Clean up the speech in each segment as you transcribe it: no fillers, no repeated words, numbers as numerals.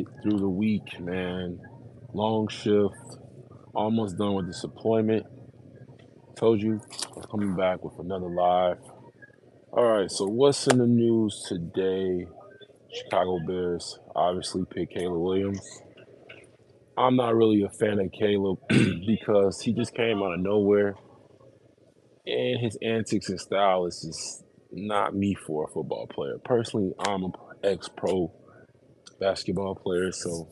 it through the week, man. Long shift, almost done with this appointment. Told you, I'm coming back with another live. All right, so what's in the news today? Chicago Bears obviously picked Caleb Williams. I'm not really a fan of Caleb because he just came out of nowhere, and his antics and style is just not me for a football player. Personally, I'm an ex-pro basketball player, so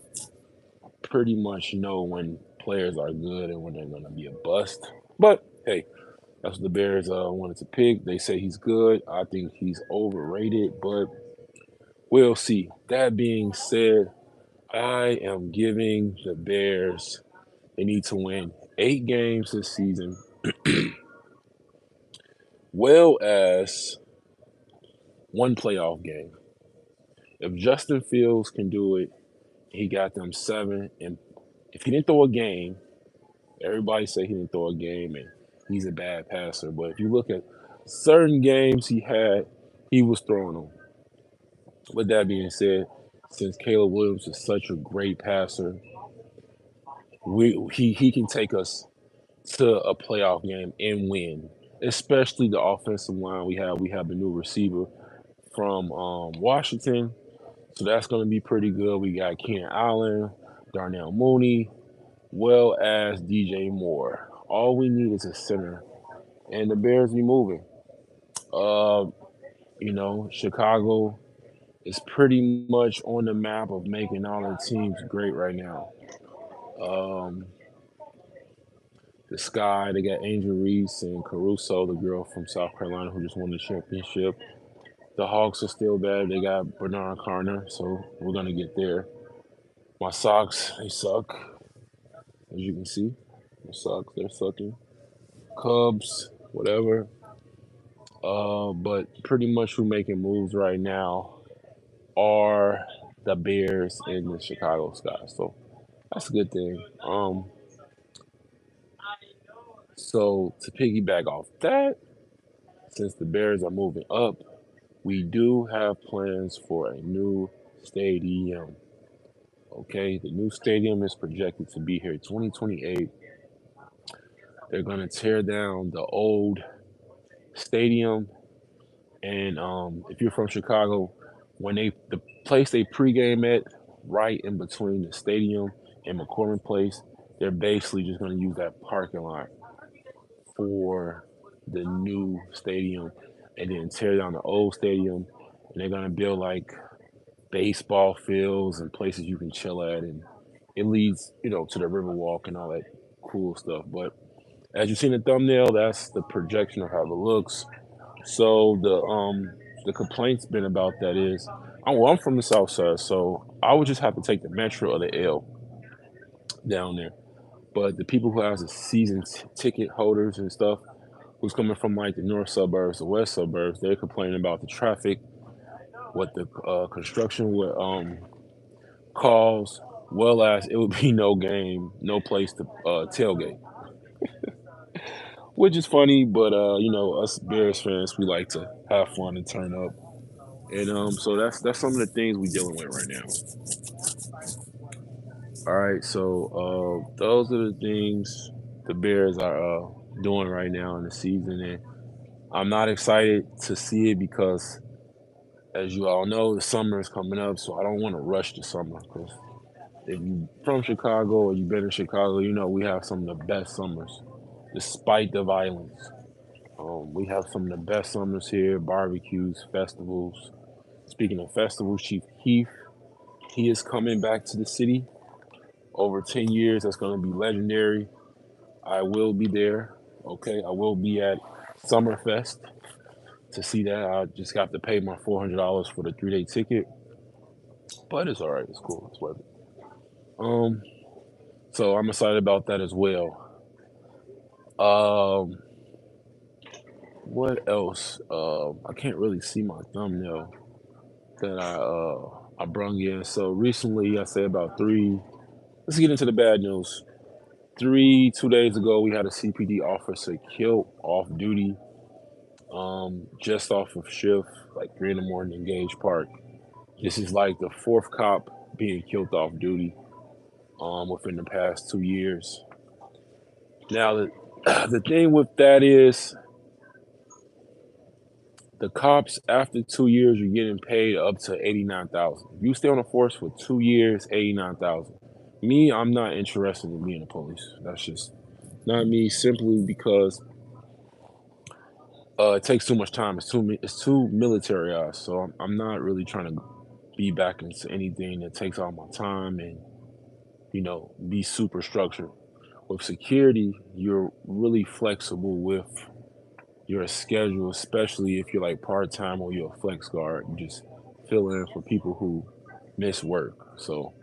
pretty much know when players are good and when they're going to be a bust. But hey, that's what the Bears wanted to pick. They say he's good. I think he's overrated, but we'll see. That being said, I am giving the Bears, they need to win 8 games this season, well as one playoff game. If Justin Fields can do it, he got them 7. And if he didn't throw a game, everybody say he didn't throw a game and he's a bad passer. But if you look at certain games he had, he was throwing them. With that being said, since Caleb Williams is such a great passer, he can take us to a playoff game and win. Especially the offensive line we have. We have the new receiver from Washington, so that's going to be pretty good. We got Keenan Allen, Darnell Mooney, well as DJ Moore. All we need is a center, and the Bears be moving. Uh, Chicago is pretty much on the map of making all the teams great right now. Um, the Sky, they got Angel Reese and Caruso, the girl from South Carolina who just won the championship. The Hawks are still bad. They got Bernard Carner, so we're gonna get there. My Sox, they suck, as you can see. The Sox, they're sucking. Cubs, whatever. But pretty much who making moves right now are the Bears and the Chicago Sky. So that's a good thing. So to piggyback off that, since the Bears are moving up, we do have plans for a new stadium. Okay, the new stadium is projected to be here 2028. They're gonna tear down the old stadium, and if you're from Chicago, when the place they pregame at, right in between the stadium and McCormick Place, they're basically just gonna use that parking lot for the new stadium, and then tear down the old stadium, and they're gonna build like baseball fields and places you can chill at, and it leads to the Riverwalk and all that cool stuff. But as you see in the thumbnail, that's the projection of how it looks. So the complaints been about that is, I'm from the South Side, so I would just have to take the Metro or the L down there. But the people who have the season ticket holders and stuff, who's coming from like the north suburbs, the west suburbs, they're complaining about the traffic, what the construction would cause, well as it would be no game, no place to tailgate, which is funny. But us Bears fans, we like to have fun and turn up, and so that's some of the things we dealing with right now. All right, so those are the things the Bears are doing right now in the season, and I'm not excited to see it because, as you all know, the summer is coming up, so I don't want to rush the summer. Because if you from Chicago or you've been in Chicago, you know we have some of the best summers, despite the violence. We have some of the best summers here: barbecues, festivals. Speaking of festivals, Chief Keef, he is coming back to the city. Over 10 years, that's going to be legendary. I will be there. Okay, I will be at Summerfest to see that. I just got to pay my $400 for the 3-day ticket, but it's all right. It's cool. It's worth it. Um, so I'm excited about that as well. Um, what else? I can't really see my thumbnail that I brung in. So recently, I say about three. Let's get into the bad news. 2 days ago, we had a CPD officer killed off duty, just off of shift, like 3 in the morning in Gage Park. This is like the fourth cop being killed off duty within the past 2 years. Now, the thing with that is the cops after 2 years you're getting paid up to 89,000. If you stay on the force for 2 years, 89,000. Me, I'm not interested in being a police. That's just not me. Simply because it takes too much time. It's too militarized. So I'm not really trying to be back into anything that takes all my time and be super structured. With security, you're really flexible with your schedule, especially if you're like part time or you're a flex guard. You just fill in for people who miss work. So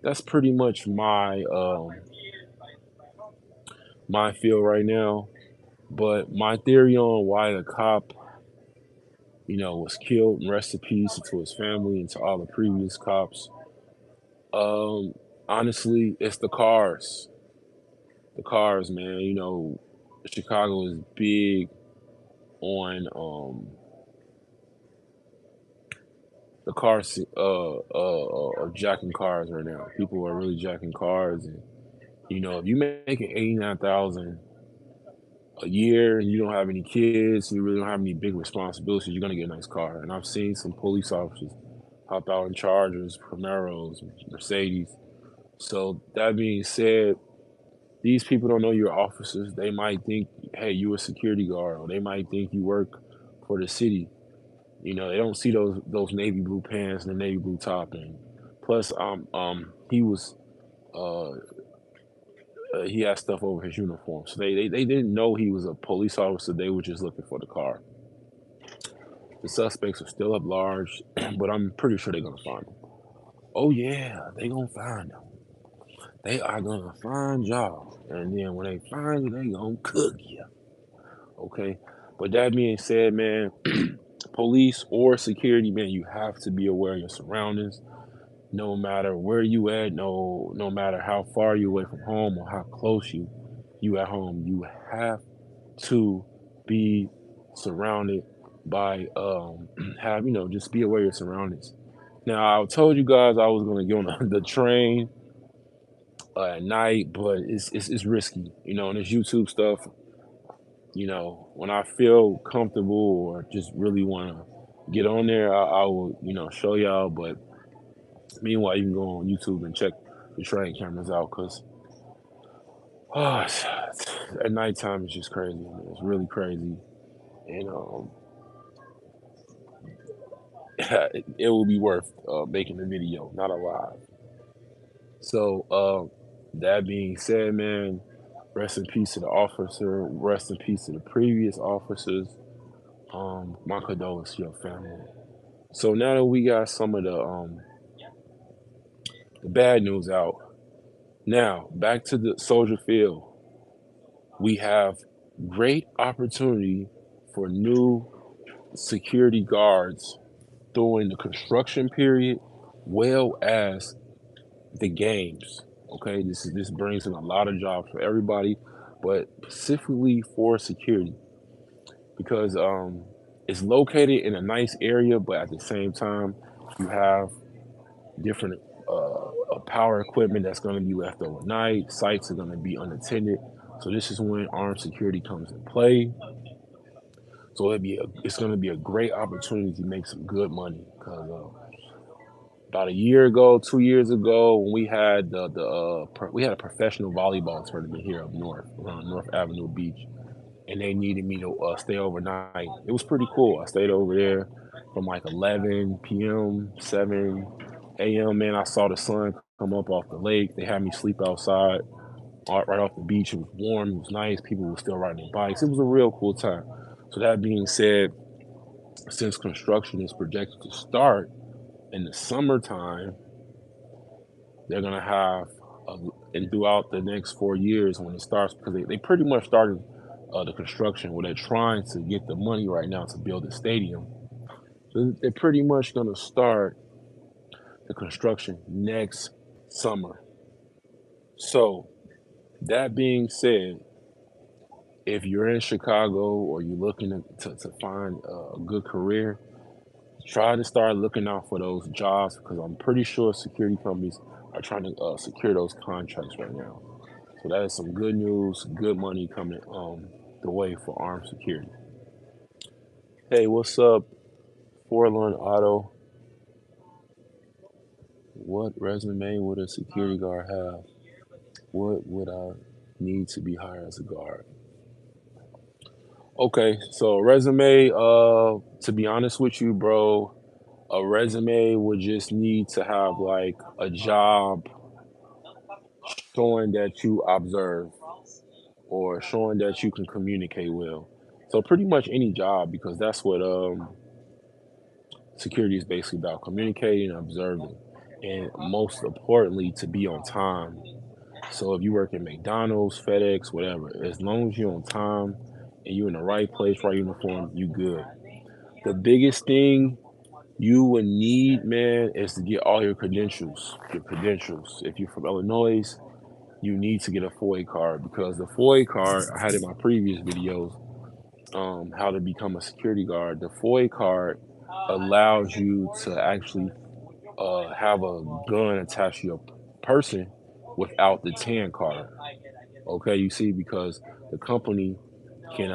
that's pretty much my field right now. But my theory on why the cop, was killed, and rest in peace to his family and to all the previous cops. Um, Honestly, it's the cars. The cars, man. Chicago is big on the cars of jacking cars right now. People are really jacking cars, and if you making 89,000 a year and you don't have any kids, you really don't have any big responsibilities, you're gonna get a nice car. And I've seen some police officers hop out in Chargers, Camaros, Mercedes. So that being said, these people don't know you're officers. They might think, hey, you a security guard, or they might think you work for the city. They don't see those navy blue pants and the navy blue top. And plus, he was he had stuff over his uniform, so they didn't know he was a police officer. They were just looking for the car. The suspects are still up large, but I'm pretty sure they're gonna find him. Oh yeah, they gonna find him. They are gonna find y'all, and then when they find you, they gonna cook you. Okay, but that being said, man, police or security, man, you have to be aware of your surroundings. No matter where you at, no matter how far you away from home or how close you at home, you have to be surrounded by have just be aware of your surroundings. Now I told you guys I was gonna get on the train at night, but it's risky, and this YouTube stuff. When I feel comfortable or just really want to get on there, I will show y'all. But meanwhile, you can go on YouTube and check the train cameras out because at nighttime it's just crazy. Man. It's really crazy, and it will be worth making the video, not a lie. So that being said, man, rest in peace to the officer. Rest in peace to the previous officers. My condolences to your family. So now that we got some of the bad news out, now back to the soldier field. We have great opportunity for new security guards during the construction period, well as the games. Okay, this brings in a lot of jobs for everybody, but specifically for security because it's located in a nice area, but at the same time you have different power equipment that's going to be left overnight. Sites are going to be unattended. So this is when armed security comes in play. So it's going to be a great opportunity to make some good money because about a year ago, 2 years ago, when we had we had a professional volleyball tournament here up north around North Avenue Beach, and they needed me to stay overnight. It was pretty cool. I stayed over there from like 11 p.m., 7 a.m. Man, I saw the sun come up off the lake. They had me sleep outside, right off the beach. It was warm. It was nice. People were still riding their bikes. It was a real cool time. So that being said, since construction is projected to start in the summertime, they're gonna have, and throughout the next 4 years when it starts, because they pretty much started the construction where they're trying to get the money right now to build a stadium. So they're pretty much gonna start the construction next summer. So that being said, if you're in Chicago or you're looking to find a good career, try to start looking out for those jobs because I'm pretty sure security companies are trying to secure those contracts right now. So that is some good news, good money coming the way for armed security. Hey, what's up, Forlorn Auto? What resume would a security guard have? What would I need to be hired as a guard? Okay, so resume, to be honest with you, bro, a resume would just need to have like a job showing that you observe or showing that you can communicate well. So pretty much any job because that's what security is basically about, communicating and observing. And most importantly, to be on time. So if you work at McDonald's, FedEx, whatever, as long as you're on time and you're in the right place, right uniform, you good. The biggest thing you would need, man, is to get all your credentials. Your credentials. If you're from Illinois, you need to get a FOIA card because the FOIA card I had in my previous videos, how to become a security guard. The FOIA card allows you to actually have a gun attached to your person without the tan card. Okay, you see, because the company can,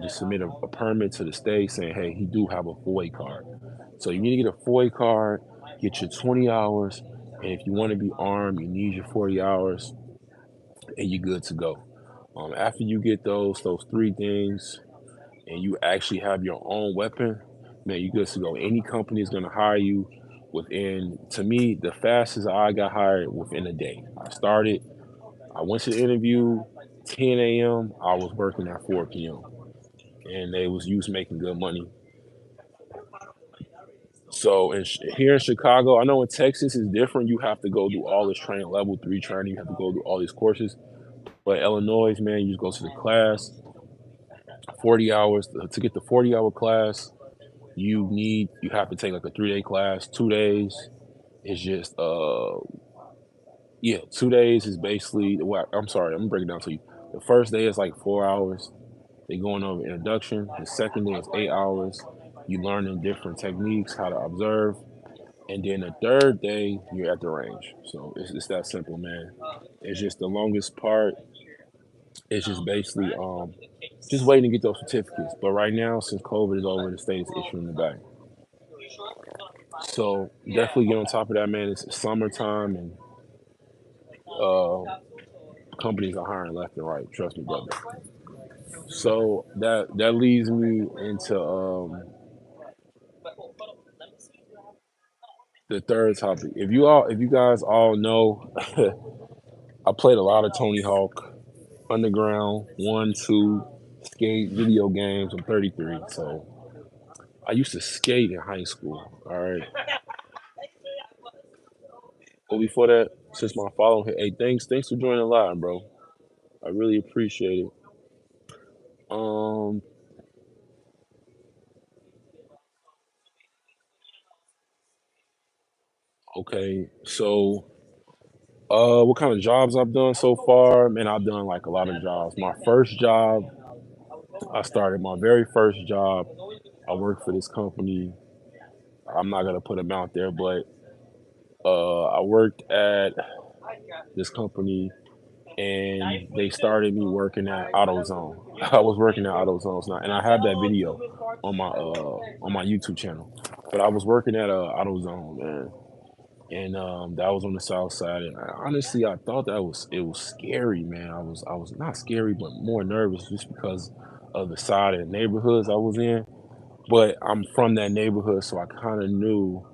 just submit a permit to the state saying, hey, he do have a FOIA card. So you need to get a FOIA card, get your 20 hours, and if you want to be armed, you need your 40 hours, and you're good to go. After you get those three things, and you actually have your own weapon, man, you're good to go. Any company is going to hire you within, to me, the fastest I got hired within a day. I went to the interview 10 a.m. I was working at 4 p.m. and they was used making good money. So here in Chicago, I know in Texas is different. You have to go do all this training, level 3 training. You have to go do all these courses. But Illinois, man, you just go to the class, 40 hours. To get the 40-hour class, you have to take like a 3-day class. 2 days is just yeah, 2 days is basically well, I'm sorry, I'm gonna break it down to you. The first day is like 4 hours. They going over introduction. The second day is 8 hours. You learning different techniques, how to observe. And then the third day, you're at the range. So it's that simple, man. It's just the longest part. It's just basically just waiting to get those certificates. But right now, since COVID is over, the state is issuing them back. So definitely get on top of that, man. It's summertime and uh, companies are hiring left and right. Trust me, brother. So that leads me into the third topic. If you guys all know, I played a lot of Tony Hawk, Underground, 1, 2, skate, video games. I'm 33, so I used to skate in high school. All right, but before that, since my following, hey, thanks for joining the live, bro. I really appreciate it. Um, okay, so what kind of jobs I've done so far? Man, I've done like a lot of jobs. My first job, I started my very first job. I worked for this company. I'm not gonna put them out there, but I worked at this company and they started me working at AutoZone. I was working at AutoZone now, and I have that video on my YouTube channel. But I was working at AutoZone, man, and that was on the south side. And honestly, I thought it was scary, man. I was not scary, but more nervous just because of the side of the neighborhoods I was in. But I'm from that neighborhood, so I kind of knew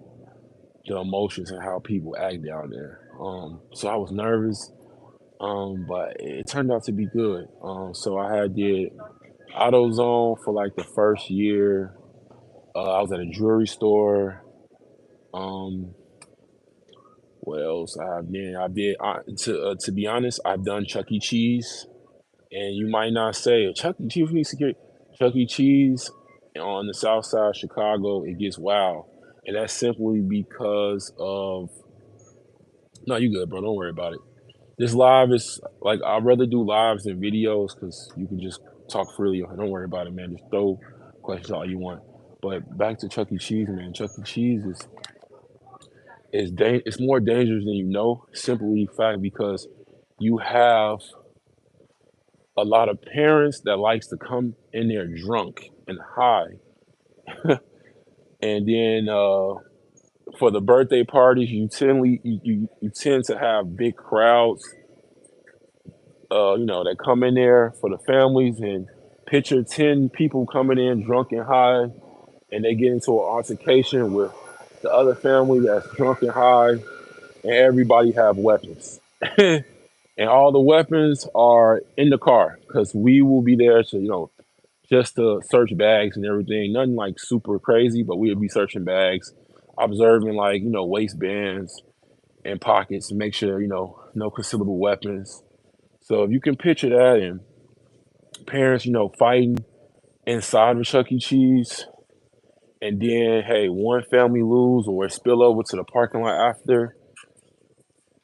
the emotions and how people act down there. So I was nervous, but it turned out to be good. So I had did AutoZone for like the first year. I was at a jewelry store. Um, what else? I did. To be honest, I've done Chuck E. Cheese, and you might not say Chuck E. Cheese needs security. Chuck E. Cheese on the south side of Chicago, it gets wild, and that's simply because of. No, you good, bro. Don't worry about it. This live is like I'd rather do lives than videos because you can just talk freely. Don't worry about it, man. Just throw questions all you want. But back to Chuck E. Cheese, man. Chuck E. Cheese it's more dangerous than you know. Simply fact because you have a lot of parents that likes to come in there drunk and high, and then for the birthday parties, you tend to have big crowds. That come in there for the families and picture 10 people coming in drunk and high, and they get into an altercation with the other family that's drunk and high, and everybody have weapons. And all the weapons are in the car because we will be there to, just to search bags and everything. Nothing like super crazy, but we'll be searching bags, observing like, waistbands and pockets to make sure, no concealable weapons. So if you can picture that and parents, fighting inside of Chuck E. Cheese, and then hey, one family lose or spill over to the parking lot after,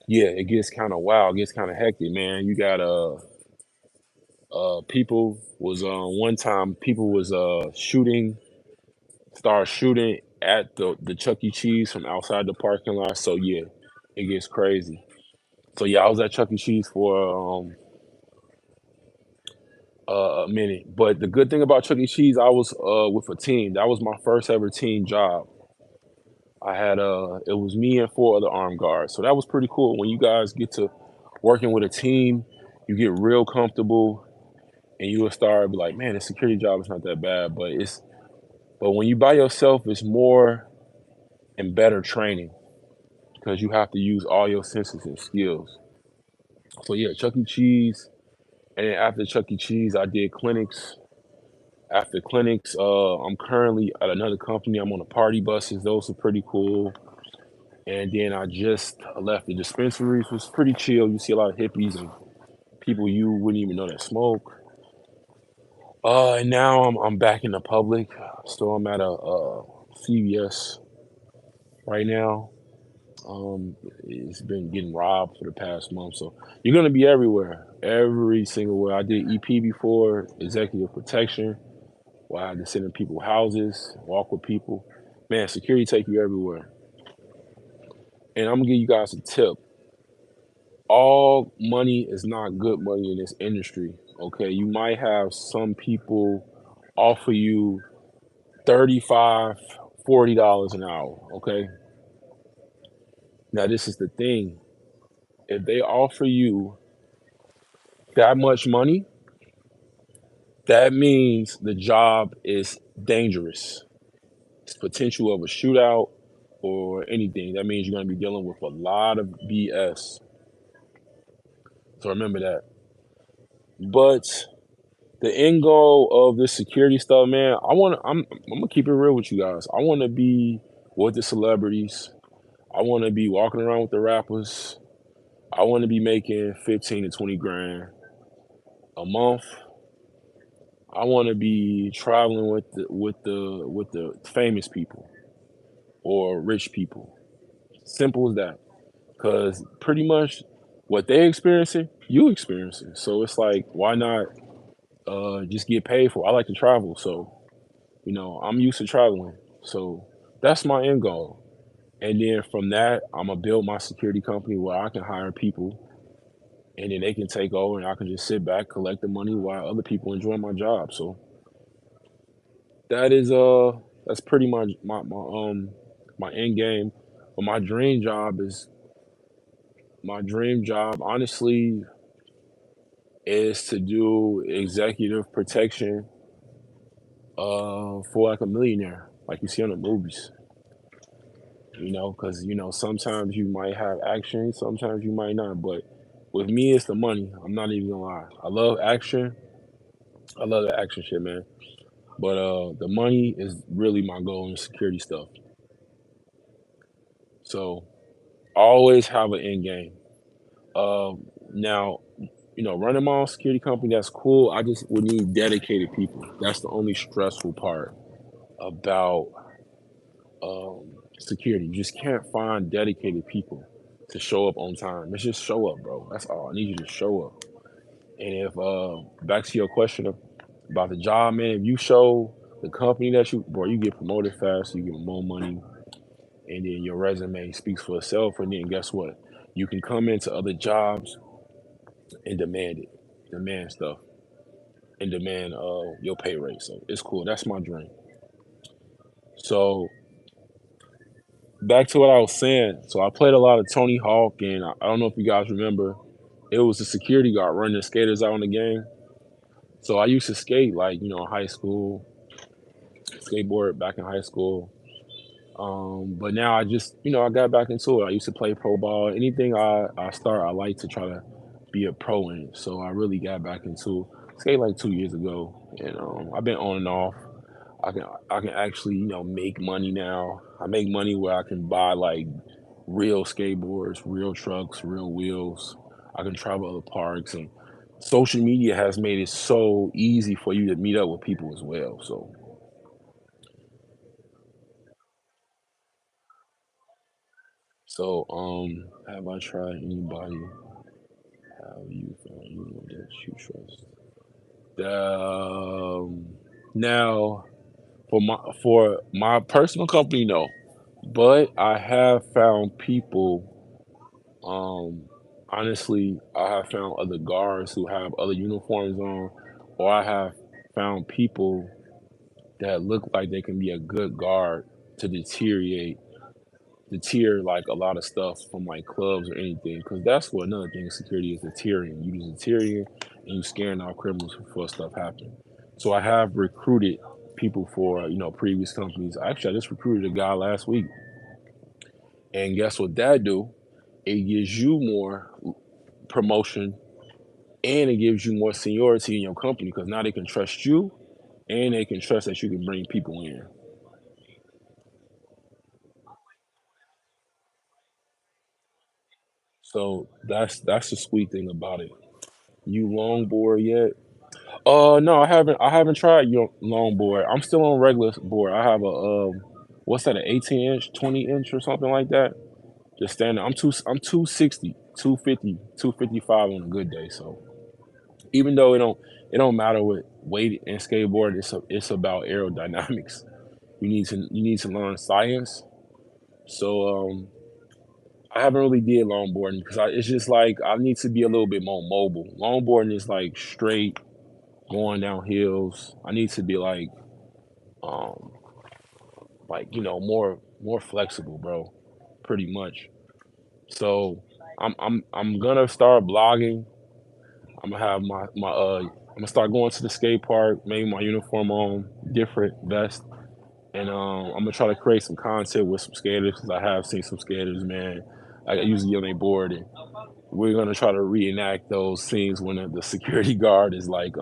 yeah, it gets kind of wild, it gets kind of hectic, man. You got people was one time people was start shooting at the Chuck E. Cheese from outside the parking lot. So yeah, it gets crazy. So yeah, I was at Chuck E. Cheese for a minute. But the good thing about Chuck E. Cheese, I was with a team. That was my first ever team job. I had it was me and four other armed guards. So that was pretty cool. When you guys get to working with a team, you get real comfortable and you will start be like, man, the security job is not that bad. But when you by yourself, it's more and better training because you have to use all your senses and skills. So yeah, Chuck E. Cheese. And then after Chuck E. Cheese, I did clinics. After clinics, I'm currently at another company. I'm on the party buses. Those are pretty cool. And then I just left the dispensaries, which was pretty chill. You see a lot of hippies and people you wouldn't even know that smoke. And now I'm back in the public. So I'm at a CVS right now. It's been getting robbed for the past month, so you're gonna be everywhere, every single way. I did EP before, executive protection, where I had to sit in people's houses, walk with people. Man, security take you everywhere. And I'm gonna give you guys a tip. All money is not good money in this industry. Okay, you might have some people offer you 35, $40 an hour. Okay, now this is the thing. If they offer you that much money, that means the job is dangerous. It's potential of a shootout or anything. That means you're going to be dealing with a lot of BS. So remember that. But the end goal of this security stuff, man, I'm gonna keep it real with you guys. I want to be with the celebrities. I want to be walking around with the rappers. I want to be making 15 to 20 grand a month. I want to be traveling with the famous people or rich people. Simple as that. Because pretty much what they experiencing, you experiencing. So it's like, why not just get paid for it? I like to travel, so I'm used to traveling. So that's my end goal. And then from that, I'm gonna build my security company where I can hire people, and then they can take over, and I can just sit back, collect the money while other people enjoy my job. So that is that's pretty much my end game. But my dream job, honestly, is to do executive protection for like a millionaire, like you see on the movies. Because sometimes you might have action, sometimes you might not. But with me, it's the money. I'm not even gonna lie. I love action. I love the action shit, man. But the money is really my goal in security stuff. So always have an end game. Now, running my own security company, that's cool. I just would need dedicated people. That's the only stressful part about security. You just can't find dedicated people to show up on time. Let's just show up, bro. That's all. I need you to show up. And if back to your question about the job, man, if you show The company that bro, you get promoted fast, you get more money, and then your resume speaks for itself. And then guess what? You can come into other jobs and demand it, demand stuff, and demand your pay rate. So it's cool. That's my dream. So back to what I was saying. So I played a lot of Tony Hawk, and I don't know if you guys remember, it was a security guard running the skaters out in the game. So I used to skate like in high school, skateboard back in high school. But now I just I got back into it. I used to play pro ball. Anything I start, I like to try to be a pro in it. So I really got back into skate like 2 years ago, and I've been on and off. I can actually make money now. I make money where I can buy like real skateboards, real trucks, real wheels. I can travel other parks, and social media has made it so easy for you to meet up with people as well. So have I tried anybody? Have you found anyone that you trust? Now for my personal company, no, but I have found people. Honestly, I have found other guards who have other uniforms on, or I have found people that look like they can be a good guard to deter like a lot of stuff from like clubs or anything. Because that's what another thing in security is deterring. You just deterring and you scaring out criminals before stuff happens. So I have recruited people for previous companies. Actually, I just recruited a guy last week, and guess what that do? It gives you more promotion, and it gives you more seniority in your company because now they can trust you, and they can trust that you can bring people in. So that's the sweet thing about it. You longboard yet? No, I haven't tried your longboard. I'm still on regular board. I have a what's that? An 18 inch, 20 inch, or something like that. Just standing. I'm 260, 250, 255 on a good day. So even though it don't matter what weight in skateboard, it's about aerodynamics. You need to learn science. So I haven't really did longboarding because it's just like I need to be a little bit more mobile. Longboarding is like straight going down hills. I need to be um more flexible, bro. Pretty much. So I'm gonna start blogging. I'm gonna have I'm gonna start going to the skate park, maybe my uniform on, different vest, and I'm gonna try to create some content with some skaters because I have seen some skaters, man. I usually on their board, and we're gonna try to reenact those scenes when the security guard is like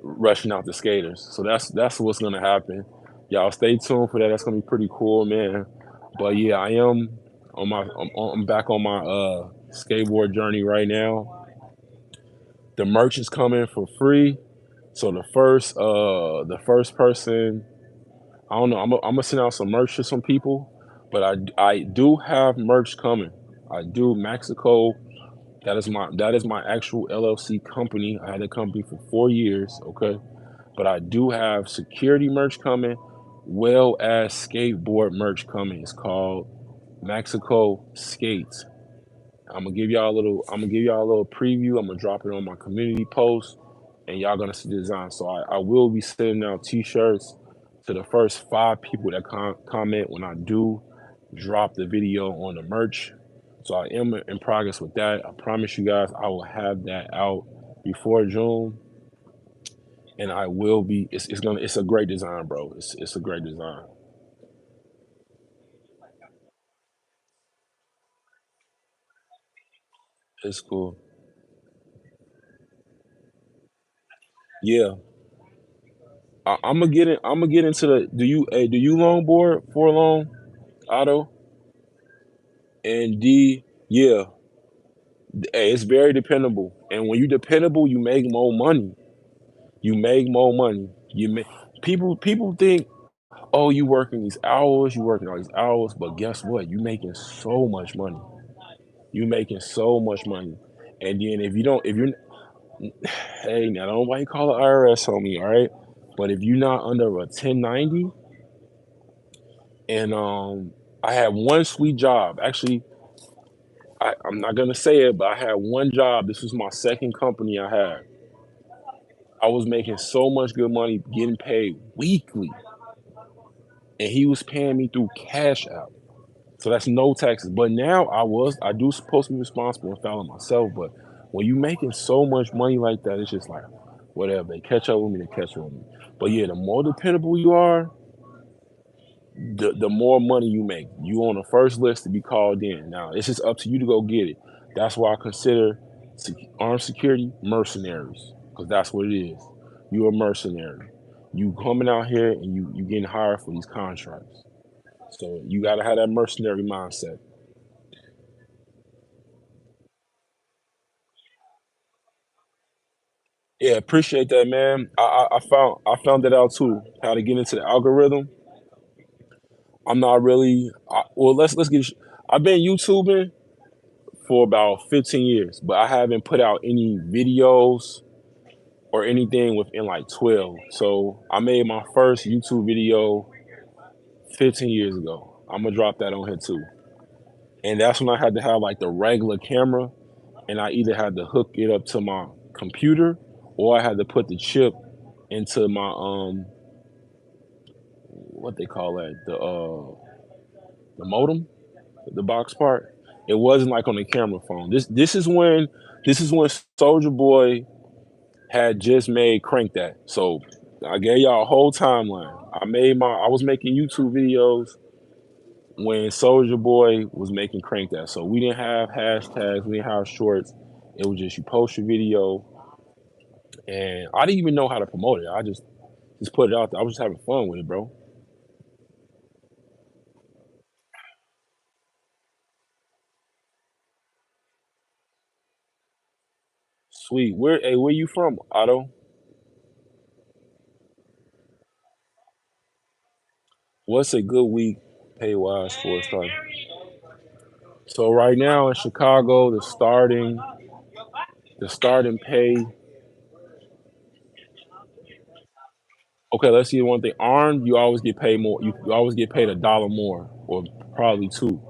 rushing out the skaters. So that's what's gonna happen. Y'all stay tuned for that. That's gonna be pretty cool, man. But yeah, I am I'm back on my skateboard journey right now. The merch is coming for free. So the first person, I don't know, I'm gonna send out some merch to some people, but I do have merch coming. I do Mexico. That is my actual LLC company. I had a company for 4 years, okay? But I do have security merch coming, well as skateboard merch coming. It's called Mexico Skates. I'm gonna give y'all a little preview. I'm gonna drop it on my community post, and y'all gonna see the design. So I will be sending out t-shirts to the first 5 people that comment when I do drop the video on the merch. So I am in progress with that. I promise you guys I will have that out before June, and I will be. It's a great design, bro. It's a great design. It's cool. Yeah, I'm gonna get in. I'm gonna get into the. Do you longboard for long, Otto? And D, yeah, hey, it's very dependable. And when you dependable, you make more money. You make more money. You make people think, oh, you working these hours, you working all these hours, but guess what? You making so much money. You making so much money. And then if you're hey, now don't nobody call the IRS on me, all right? But if you're not under a 1090, and I had one sweet job. Actually, I'm not gonna say it, but I had one job. This was my second company I had. I was making so much good money, getting paid weekly, and he was paying me through Cash App. So that's no taxes. But now I do supposed to be responsible and filing myself. But when you making so much money like that, it's just like whatever. They catch up with me, they catch up with me. But yeah, the more dependable you are, the more money you make. You on the first list to be called in. Now it's just up to you to go get it. That's why I consider armed security mercenaries, because that's what it is. You're a mercenary. You coming out here and you getting hired for these contracts. So you got to have that mercenary mindset. Yeah, appreciate that, man. I found that out too. How to get into the algorithm. I'm not really. Well, let's get. I've been YouTubing for about 15 years, but I haven't put out any videos or anything within like 12. So I made my first YouTube video 15 years ago. I'm gonna drop that on here too. And that's when I had to have like the regular camera, and I either had to hook it up to my computer or I had to put the chip into my what they call that, the modem, the box part. It wasn't like on the camera phone. This is when Soldier Boy had just made Crank That. So I gave y'all a whole timeline. I was making YouTube videos when Soldier Boy was making Crank That. So we didn't have hashtags, we didn't have shorts. It was just you post your video, and I didn't even know how to promote it. I just put it out there. I was just having fun with it, bro. Sweet. Where you from, Otto? What's a good week pay wise for a start? So right now in Chicago, the starting pay. Okay, let's see one thing. Armed, you always get paid more. You always get paid $1 more, or probably two.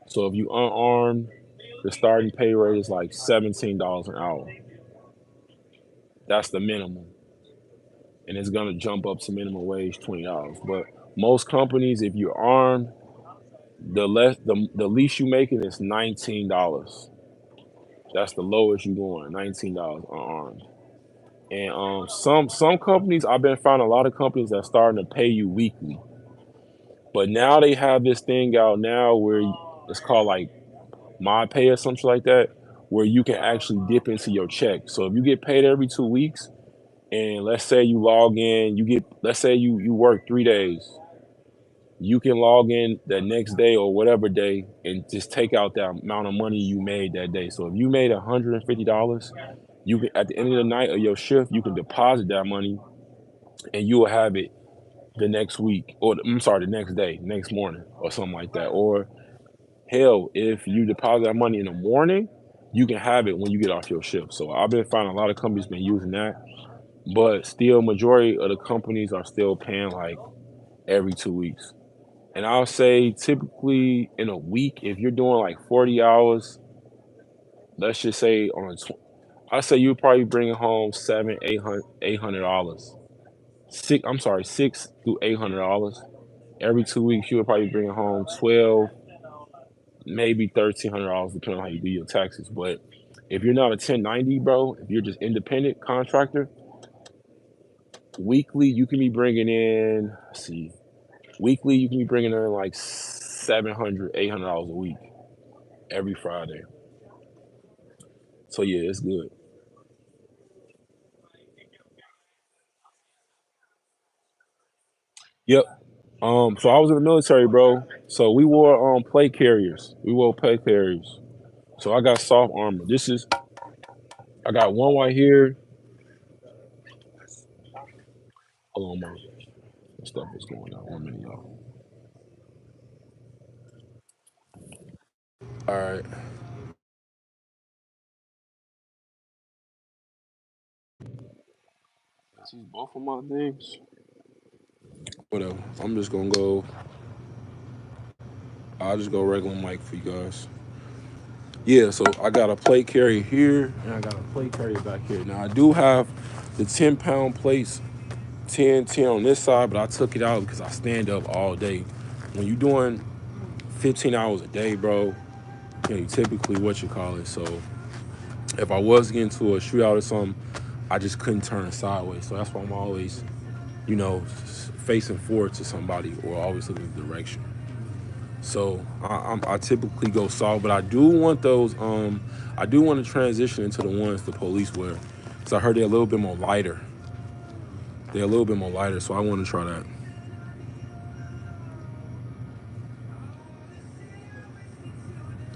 So if you unarmed, the starting pay rate is like $17 an hour. That's the minimum, and it's gonna jump up to minimum wage $20. But most companies, if you're armed, the least you making is $19. That's the lowest you going, $19 unarmed. And some companies, I've been finding a lot of companies that are starting to pay you weekly. But now they have this thing out now where it's called like my pay or something like that, where you can actually dip into your check. So if you get paid every 2 weeks, and let's say you log in, let's say you work 3 days, you can log in the next day or whatever day and just take out that amount of money you made that day. So if you made $150, you can at the end of the night of your shift, you can deposit that money and you will have it the next week, or I'm sorry, the next day, next morning, or something like that. Or hell, if you deposit that money in the morning, you can have it when you get off your shift. So I've been finding a lot of companies been using that, but still, majority of the companies are still paying like every 2 weeks. And I'll say typically in a week, if you're doing like 40 hours, let's just say I say you're probably bringing home seven, $800. I'm sorry, $600 to $800. Every 2 weeks, you would probably bring home 12, maybe $1,300, depending on how you do your taxes. But if you're not a 1090, bro, if you're just independent contractor, weekly you can be bringing in. Let's see, weekly you can be bringing in like $700, $800 a week every Friday. So yeah, it's good. Yep. So I was in the military, bro. So we wore plate carriers. We wore plate carriers. So I got soft armor. I got one right here. Hold on, man. Stuff is going on. 1 minute, y'all. All right. See both of my things. Whatever. I'm just gonna go. I'll just go regular mic for you guys. Yeah, so I got a plate carrier here and I got a plate carrier back here. Now I do have the 10-pound plates, 10 on this side, but I took it out because I stand up all day. When you're doing 15 hours a day, bro, you typically what you call it. So if I was getting to a shootout or something, I just couldn't turn sideways. So that's why I'm always, facing forward to somebody or always looking the direction. So I typically go soft, but I do want those. I do want to transition into the ones the police wear, because I heard they're a little bit more lighter. They're a little bit more lighter, so I want to try that.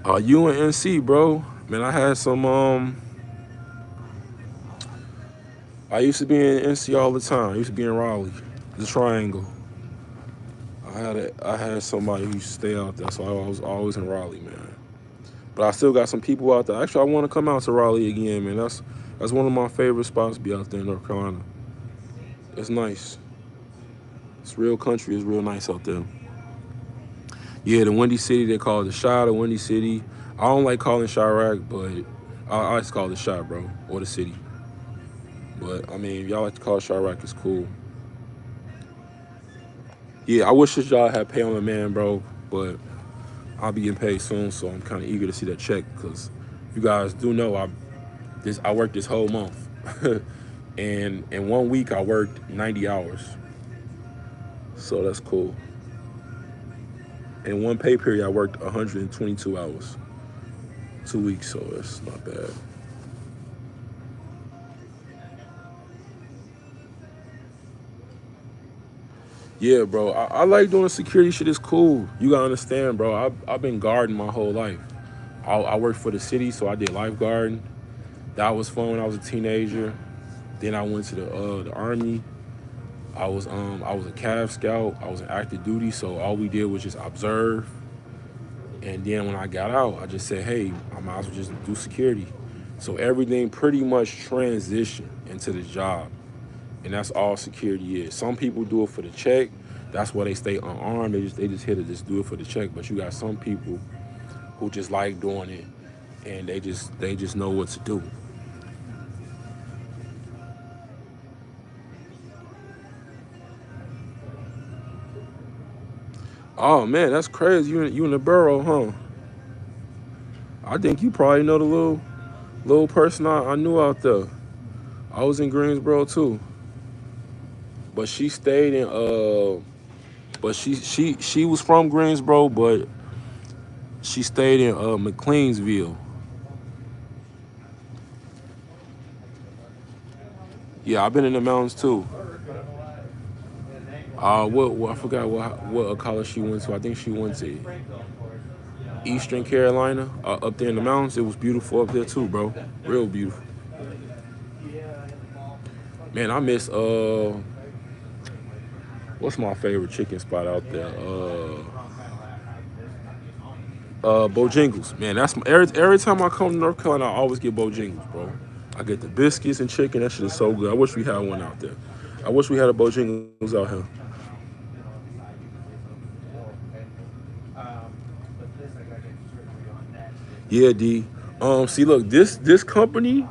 UNC, bro. Man, I had some. I used to be in NC all the time. I used to be in Raleigh, the Triangle. I had somebody who used to stay out there, so I was always in Raleigh, man. But I still got some people out there. Actually, I want to come out to Raleigh again, man. That's one of my favorite spots to be out there in North Carolina. It's nice. It's real country. It's real nice out there. Yeah, the Windy City, they call it the Shot, the Windy City. I don't like calling Chirac, but I just call it the Shot, bro, or the city. But I mean, if y'all like to call it Chirac, it's cool. Yeah, I wish that y'all had pay on the man, bro, but I'll be getting paid soon, so I'm kind of eager to see that check, because you guys do know I worked this whole month, and in 1 week I worked 90 hours, so that's cool. In one pay period I worked 122 hours, 2 weeks, so it's not bad. Yeah, bro, I like doing security shit. It's cool. You gotta understand, bro. I've been guarding my whole life. I worked for the city, so I did lifeguarding. That was fun when I was a teenager. Then I went to the army. I was a Cav Scout. I was an active duty, so all we did was just observe. And then when I got out, I just said, hey, I might as well just do security. So everything pretty much transitioned into the job. And that's all security is. Some people do it for the check. That's why they stay unarmed. They just here to just do it for the check. But you got some people who just like doing it, and they just know what to do. Oh man, that's crazy. You in the borough, huh? I think you probably know the little person I knew out there. I was in Greensboro too, but she stayed in but she was from Greensboro, but she stayed in McLeansville. Yeah, I've been in the mountains too. What I forgot what college she went to. I think she went to Eastern Carolina, up there in the mountains. It was beautiful up there too, bro. Real beautiful. Man, I miss what's my favorite chicken spot out there? Bojangles. Man, every time I come to North Carolina, I always get Bojangles, bro. I get the biscuits and chicken. That shit is so good. I wish we had one out there. I wish we had a Bojangles out here. Yeah, D. See, look, this company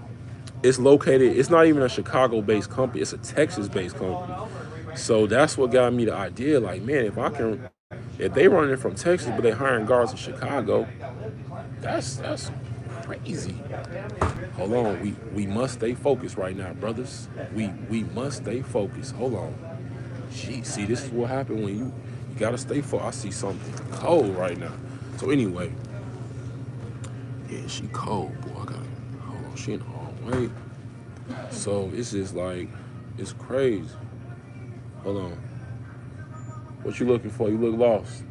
is located. It's not even a Chicago-based company. It's a Texas-based company. So that's what got me the idea. Like, man, if they running it from Texas, but they hiring guards in Chicago, that's crazy. Hold on, we must stay focused right now, brothers. We must stay focused. Hold on. Gee, see, this is what happened when you gotta stay focused. I see something cold right now. So anyway, yeah, she cold, boy. I gotta hold on. She in the wrong way. So it's just like it's crazy. Hold on. What you looking for? You look lost.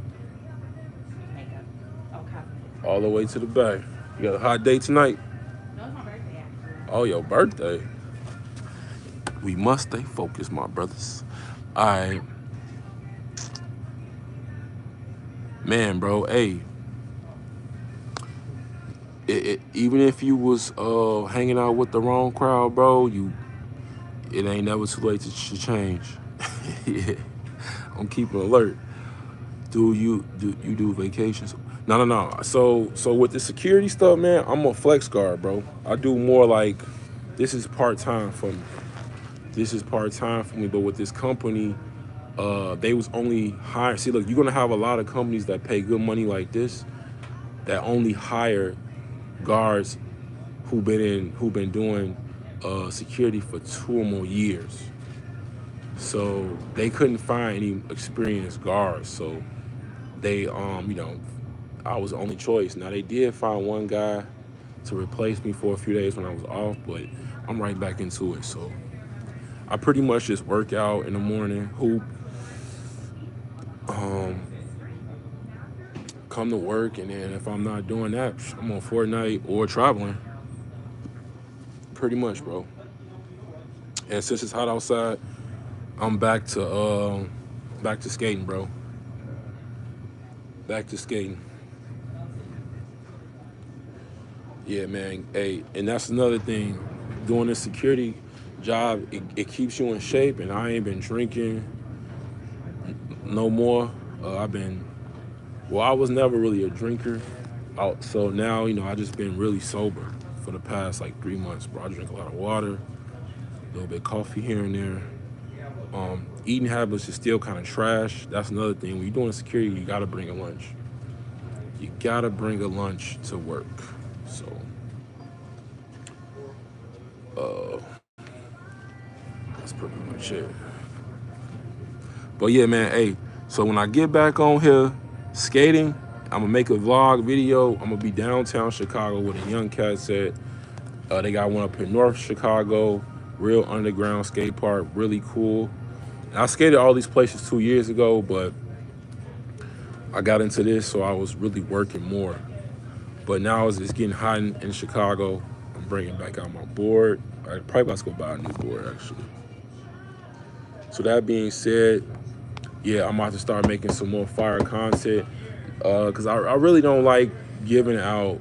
All the way to the back. You got a hot day tonight? Oh, your birthday. We must stay focused, my brothers. All right, man, bro. Hey, even if you was hanging out with the wrong crowd, bro, It ain't never too late to change. Yeah, I'm keeping alert. Do vacations? No, no, no. So with the security stuff, man, I'm a flex guard, bro. I do more like this is part time for me. This is part time for me. But with this company, they was only hire. See, look, you're gonna have a lot of companies that pay good money like this that only hire guards who been doing security for 2 or more years. So they couldn't find any experienced guards. So they I was the only choice. Now they did find one guy to replace me for a few days when I was off, but I'm right back into it. So I pretty much just work out in the morning, hoop, um, come to work, and then if I'm not doing that, I'm on Fortnite or traveling. Pretty much, bro. And since it's hot outside, I'm back to skating, bro. Back to skating. Yeah, man. Hey, and that's another thing. Doing this security job, it keeps you in shape. And I ain't been drinking no more. I've been, well, I was never really a drinker. So now, I just been really sober for the past like 3 months, bro. I drink a lot of water, a little bit of coffee here and there. Eating habits is still kind of trash. That's another thing. When you're doing security, you gotta bring a lunch. You gotta bring a lunch to work. So, that's pretty much it. But yeah, man, hey, so when I get back on here skating, I'm gonna make a vlog video. I'm gonna be downtown Chicago with a young cat said. They got one up in North Chicago, real underground skate park, really cool. And I skated all these places 2 years ago, but I got into this, so I was really working more. But now it's getting hot in Chicago. I'm bringing back out my board. I probably about to go buy a new board, actually. So that being said, yeah, I'm about to start making some more fire content because I really don't like giving out.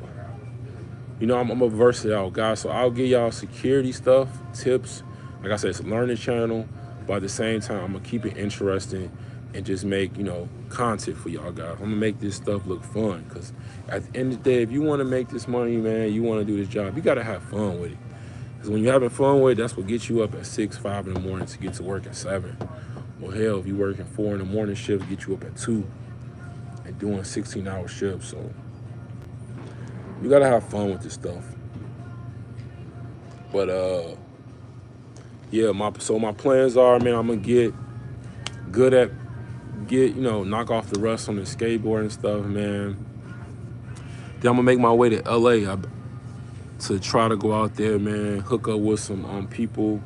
I'm a versatile guy, so I'll give y'all security stuff, tips. Like I said, it's a learning channel, but at the same time, I'm gonna keep it interesting and just make content for y'all guys. I'm gonna make this stuff look fun because at the end of the day, if you want to make this money, man, you want to do this job, you gotta have fun with it. Because when you're having fun with it, that's what gets you up at 6, 5 in the morning to get to work at 7. Well, hell, if you working 4 in the morning shifts, get you up at 2 and doing 16-hour shifts. So you gotta have fun with this stuff. But yeah, my plans are, man, I'm gonna get good at knock off the rust on the skateboard and stuff, man. Then I'm gonna make my way to LA to try to go out there, man, hook up with some people.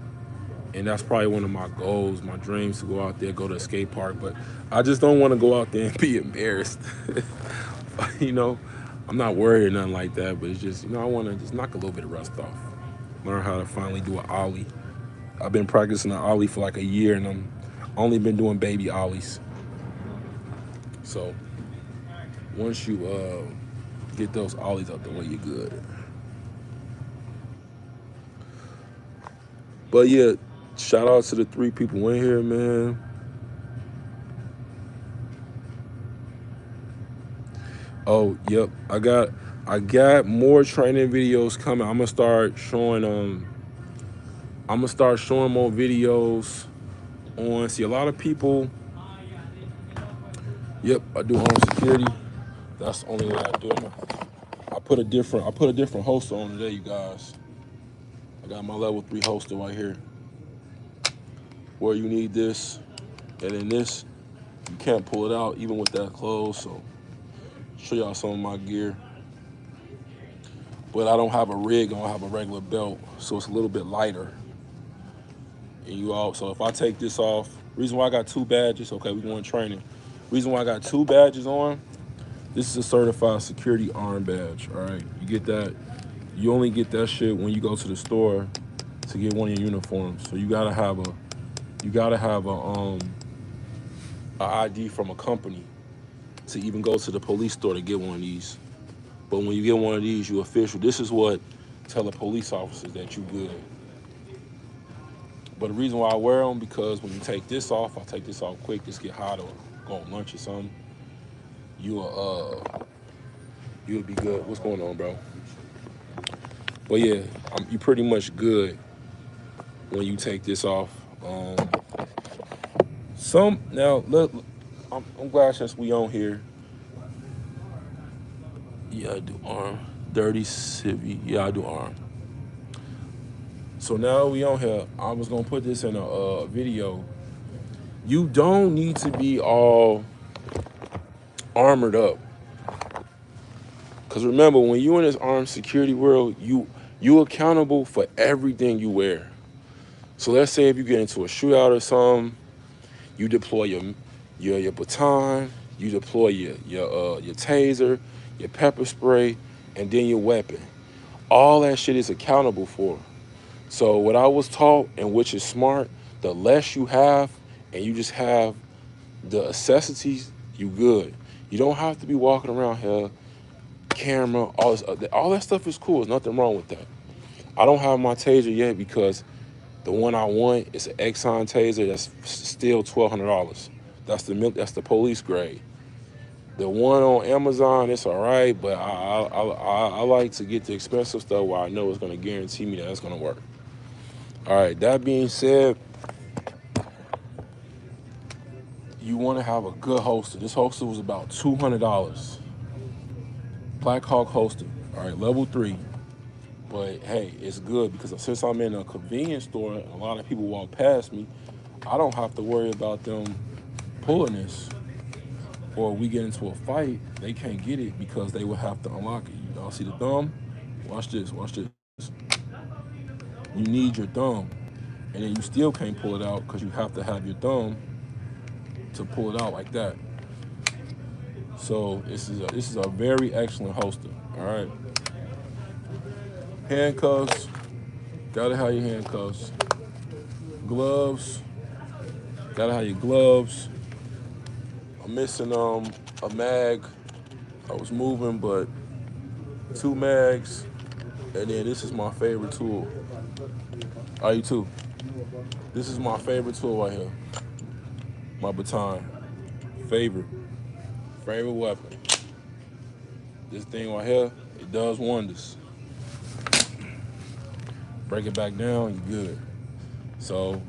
And that's probably one of my goals, my dreams, to go out there, go to a skate park. But I just don't want to go out there and be embarrassed. you know, I'm not worried or nothing like that, but it's just, I want to just knock a little bit of rust off. Learn how to finally do an ollie. I've been practicing an ollie for like a year, and I'm only been doing baby ollies. So once you get those ollies out the way, you're good. But yeah, shout out to the 3 people in here, man. Oh, yep. I got more training videos coming. I'm gonna start showing more videos on. See, a lot of people. Yep, I do home security. That's the only way I do it. I put a different holster on today, you guys. I got my level 3 holster right here. Where you need this, and then this, you can't pull it out even with that closed. So show y'all some of my gear. But I don't have a rig, I don't have a regular belt, so it's a little bit lighter. And so if I take this off, reason why I got 2 badges, okay, we're going training. Reason why I got 2 badges on, this is a certified security arm badge, all right? You get that, you only get that shit when you go to the store to get one of your uniforms. So you gotta have a ID from a company to even go to the police store to get one of these. But when you get one of these, you official. This is what tell the police officers that you good. But the reason why I wear them because when you take this off, I take this off quick, just get hot or go on lunch or something. You'll be good. What's going on, bro? But yeah, you pretty much good when you take this off. Um, some now look, I'm glad since we on here. Yeah, I do arm. Dirty civvy. Yeah, I do arm. So now we on here. I was gonna put this in a video. You don't need to be all armored up. Cause remember, when you in this armed security world, you accountable for everything you wear. So let's say if you get into a shootout or something, you deploy your baton, you deploy your taser, your pepper spray, and then your weapon. All that shit is accountable for. So what I was taught, and which is smart, the less you have, and you just have the necessities, you good. You don't have to be walking around here, camera, all that stuff is cool. There's nothing wrong with that. I don't have my taser yet because the one I want is an Exxon taser that's still $1,200. That's the police grade. The one on Amazon, it's all right, but I like to get the expensive stuff where I know it's gonna guarantee me that it's gonna work. All right. That being said, you want to have a good holster. This holster was about $200. Black Hawk holster. All right, level 3. But hey, it's good because since I'm in a convenience store and a lot of people walk past me, I don't have to worry about them pulling this. Or we get into a fight, they can't get it because they will have to unlock it. Y'all see the thumb? Watch this, watch this. You need your thumb. And then you still can't pull it out because you have to have your thumb to pull it out like that. So this is a very excellent holster. All right. Handcuffs, gotta have your handcuffs. Gloves, gotta have your gloves. I'm missing a mag. I was moving, but 2 mags. And then this is my favorite tool. Are you too? This is my favorite tool right here. My baton. Favorite. Favorite weapon. This thing right here, it does wonders. Break it back down, you good. So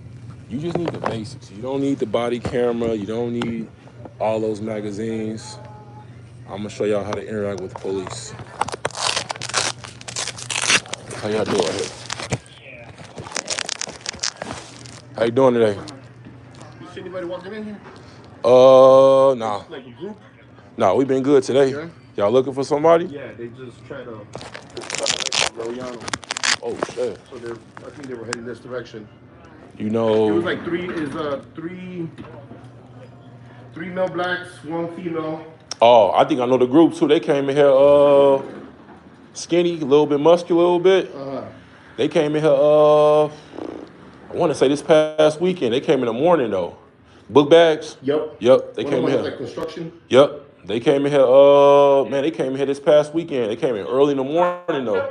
you just need the basics. You don't need the body camera. You don't need all those magazines. I'm gonna show y'all how to interact with the police. How y'all doing right here? How you doing today? You see anybody walking in here? Nah. Like a group? Nah, we been good today. Yeah. Y'all looking for somebody? Yeah, they just tried to Loriano. Oh shit. So I think they were heading this direction. You It was know. like three male blacks, one female. Oh, I think I know the group too. They came in here skinny, a little bit muscular, a little bit. They came in here I want to say this past weekend. They came in the morning though. Book bags. Yep. Yep. They One of came them in has here. like construction. Yep. They came in here. Man, they came in here this past weekend. They came in early in the morning though.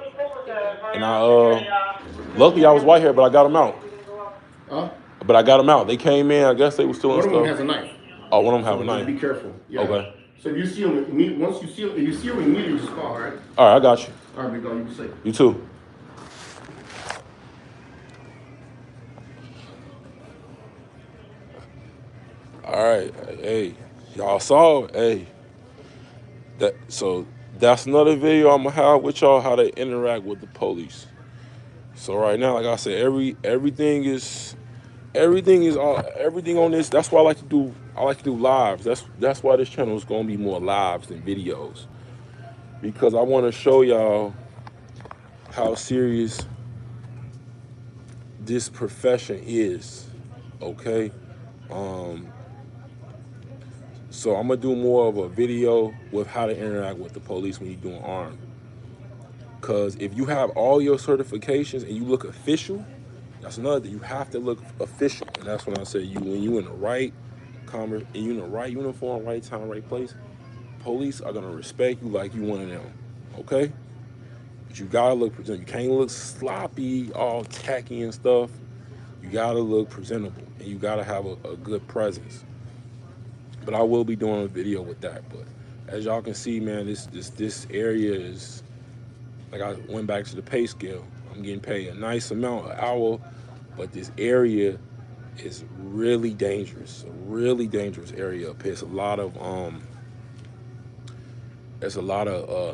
And luckily I was white here, but I got them out. Huh? But I got them out. They came in. I guess they were stealing One of them stuff. has a knife. Oh, one of them have a So just knife. be careful. Yeah. Okay. So if you see them, once you see them, if you see them immediately, just call, all right? All right, I got you. All right, big dog, you be safe. You too. All right. Hey, y'all saw it. Hey, that's another video I'm gonna have with y'all how to interact with the police. So right now, like I said, everything on this. That's why I like to do. I like to do lives. That's why this channel is gonna be more lives than videos, because I want to show y'all how serious this profession is. Okay. Um, so I'm gonna do more of a video with how to interact with the police when you're doing armed. Cause if you have all your certifications and you look official, that's another thing. You have to look official, and that's when I say when you in the right you in the right uniform, right time, right place. Police are gonna respect you like you one of them. Okay, but you gotta look presentable. You can't look sloppy, all tacky and stuff. You gotta look presentable, and you gotta have a good presence. But I will be doing a video with that. But as y'all can see, man, this area is like I went back to the pay scale. I'm getting paid a nice amount an hour, but this area is really dangerous. A really dangerous area up here. It's a lot of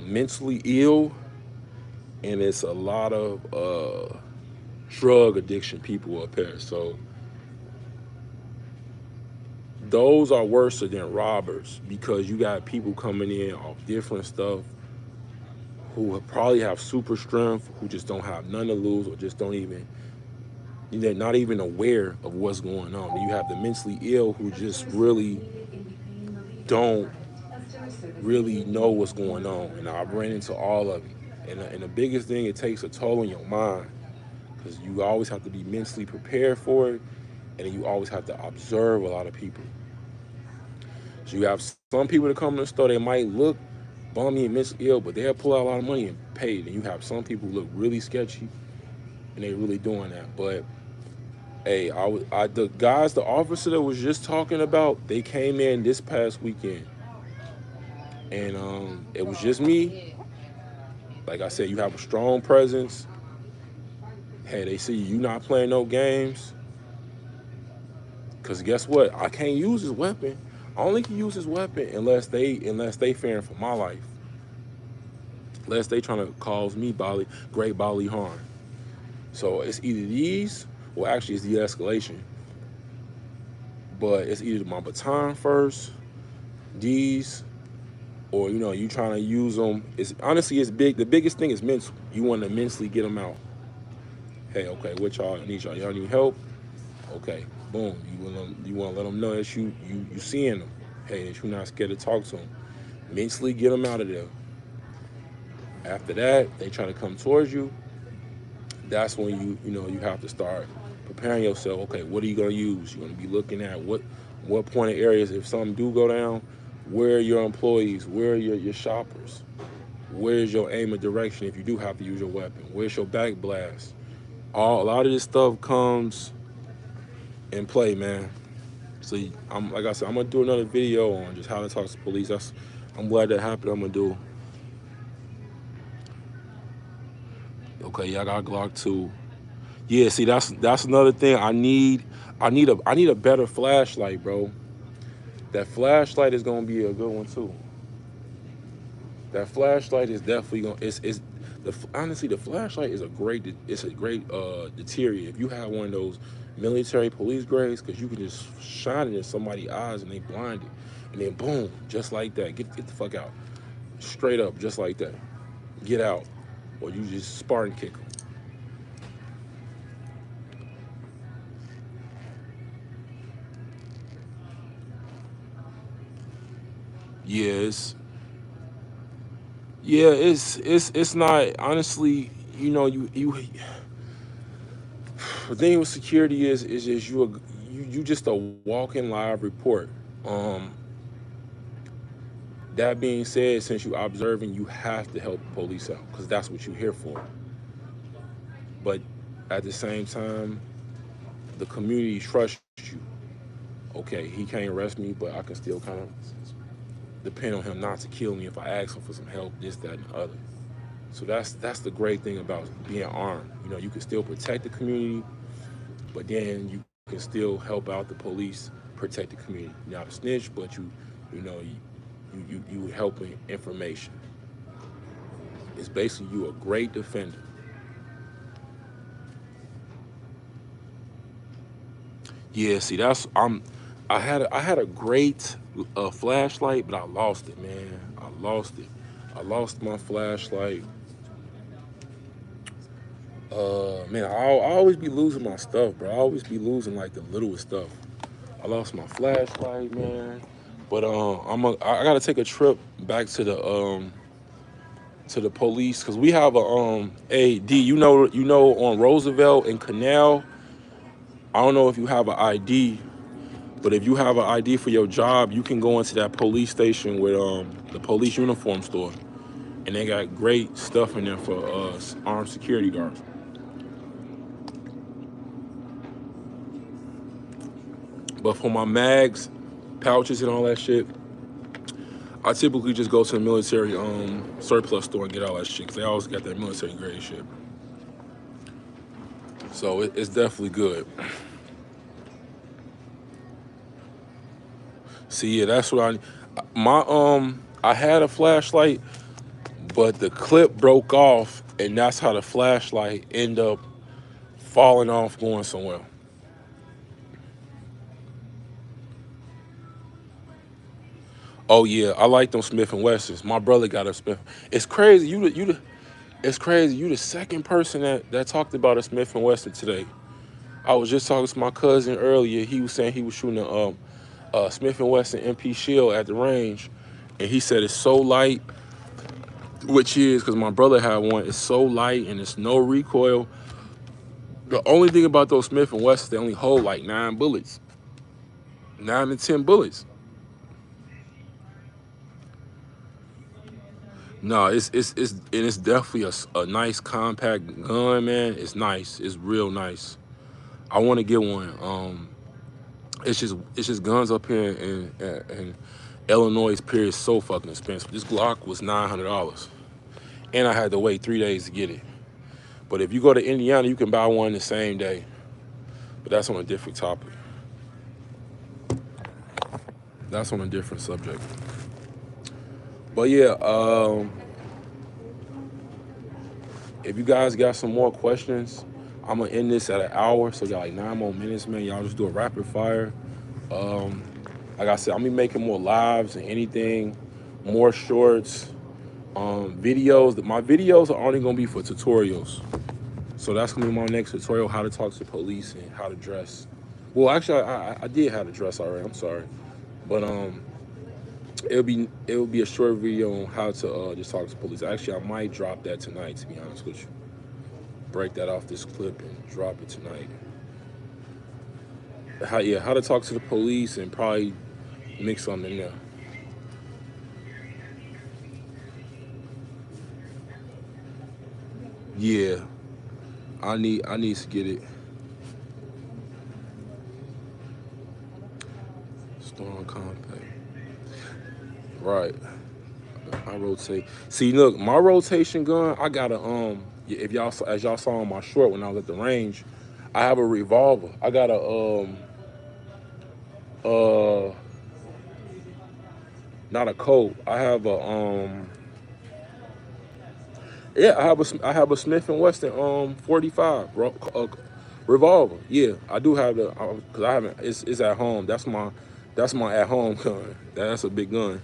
mentally ill, and it's a lot of drug addiction people up here. So those are worse than robbers because you got people coming in off different stuff who probably have super strength, who just don't have none to lose, or just don't even, they're not even aware of what's going on. And you have the mentally ill who just really don't really know what's going on. And I've ran into all of it. And the biggest thing, it takes a toll on your mind because you always have to be mentally prepared for it, and you always have to observe a lot of people. So you have some people that come in the store, they might look bummy and mentally ill, but they'll pull out a lot of money and pay it. And you have some people who look really sketchy, and they really doing that. But hey, the guys, the officer that was just talking about, they came in this past weekend, and it was just me. Like I said, you have a strong presence. Hey, they see you not playing no games. Cause guess what? I can't use his weapon. I only can use his weapon unless they fearing for my life. Unless they trying to cause me great bodily harm. So it's either these, or actually it's de-escalation. But it's either my baton first, these, or you trying to use them. It's honestly it's big. The biggest thing is mental. You want to mentally get them out. Hey, okay, what y'all need? Y'all need help? Okay, boom. You want to let them know that you seeing them. Hey, that you're not scared to talk to them. Mentally get them out of there. After that, they try to come towards you. That's when you have to start preparing yourself. Okay, what are you gonna use? You're gonna be looking at what point of areas, if something do go down, where are your employees? Where are your shoppers? Where's your aim and direction if you do have to use your weapon? Where's your back blast? A lot of this stuff comes in play, man. So I'm like I said, I'm gonna do another video on just how to talk to police. I'm glad that happened. I'm gonna do. Okay, yeah, I got Glock 2. Yeah, see that's another thing. I need a better flashlight, bro. That flashlight is gonna be a good one too. That flashlight is definitely gonna it's honestly the flashlight is a great deterrent. If you have one of those military police grades, because you can just shine it in somebody's eyes and they blinded, and then boom, just like that, get the fuck out, straight up, just like that, get out, or you just Spartan kick them. Yeah, it's not honestly. The thing with security is just you just a walking live report. Um, that being said, since you observing, you have to help the police out because that's what you're here for. But at the same time, the community trusts you. Okay, he can't arrest me, but I can still kind of depend on him not to kill me if I ask him for some help, this, that, and the other. So that's the great thing about being armed. You can still protect the community, but then you can still help out the police protect the community. You're not a snitch, but you helping information. It's basically you a great defender. Yeah, see, I had a great flashlight, but I lost it, man. I lost it. I lost my flashlight. Man, I always be losing my stuff, bro. I always be losing like the littlest stuff. I lost my flashlight, man. But I gotta take a trip back to the police because we have a D. You know on Roosevelt and Canal. I don't know if you have an ID, but if you have an ID for your job, you can go into that police station with the police uniform store, and they got great stuff in there for armed security guards. But for my mags, pouches, and all that shit, I typically just go to the military surplus store and get all that shit because they always got that military grade shit. So it's definitely good. See, yeah, that's what I had a flashlight, but the clip broke off, and that's how the flashlight ended up falling off going somewhere. Oh yeah, I like them Smith and Wessons. My brother got a Smith. It's crazy. It's crazy. You the second person that talked about a Smith and Wesson today. I was just talking to my cousin earlier. He was saying he was shooting a Smith and Wesson MP Shield at the range, and he said it's so light, which is because my brother had one. It's so light and it's no recoil. The only thing about those Smith and Wessons, they only hold like 9 bullets, 9 to 10 bullets. No, and it's definitely a nice compact gun, man. It's nice. It's real nice. I want to get one. It's just guns up here in Illinois. Period, so fucking expensive. This Glock was $900, and I had to wait 3 days to get it. But if you go to Indiana, you can buy one the same day. But that's on a different topic. That's on a different subject. But yeah, if you guys got some more questions, I'm gonna end this at an hour, so you got like 9 more minutes, man. Y'all just do a rapid fire. Um, like I said, I'm gonna be making more lives and anything, more shorts, videos. My videos are only gonna be for tutorials. So that's gonna be my next tutorial: how to talk to police and how to dress. Well, actually, I did how to dress already. I'm sorry, but it'll be a short video on how to just talk to police. Actually, I might drop that tonight. To be honest with you, break that off this clip and drop it tonight. How to talk to the police and probably mix something in there. Yeah, I need to get it. Strong compact. Right. I rotate. See, look, my rotation gun. I got a If y'all as y'all saw on my short when I was at the range, I have a revolver. I got a uh not a Colt. I have a yeah, I have a Smith and Wesson 45 revolver. Yeah, I do have the because I haven't. It's at home. That's my at home gun. That's a big gun.